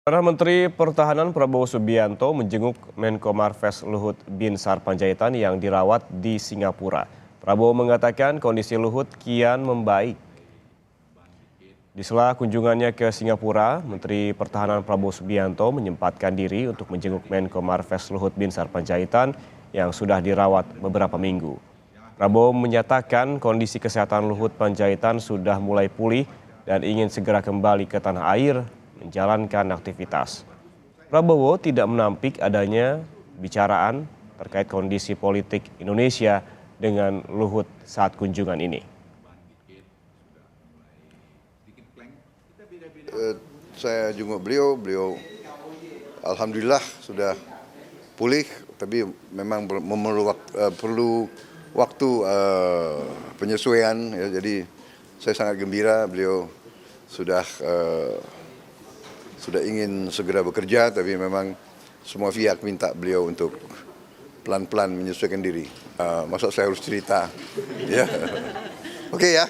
Perdana Menteri Pertahanan Prabowo Subianto menjenguk Menko Marves Luhut Binsar Panjaitan yang dirawat di Singapura. Prabowo mengatakan kondisi Luhut kian membaik. Di sela kunjungannya ke Singapura, Menteri Pertahanan Prabowo Subianto menyempatkan diri untuk menjenguk Menko Marves Luhut Binsar Panjaitan yang sudah dirawat beberapa minggu. Prabowo menyatakan kondisi kesehatan Luhut Panjaitan sudah mulai pulih dan ingin segera kembali ke tanah air menjalankan aktivitas. Prabowo tidak menampik adanya bicaraan terkait kondisi politik Indonesia dengan Luhut saat kunjungan ini. Saya jenguk beliau alhamdulillah sudah pulih, tapi memang perlu waktu penyesuaian ya, jadi saya sangat gembira beliau sudah ingin segera bekerja, tapi memang semua pihak minta beliau untuk pelan-pelan menyesuaikan diri. Masa saya harus cerita? Ya, oke ya.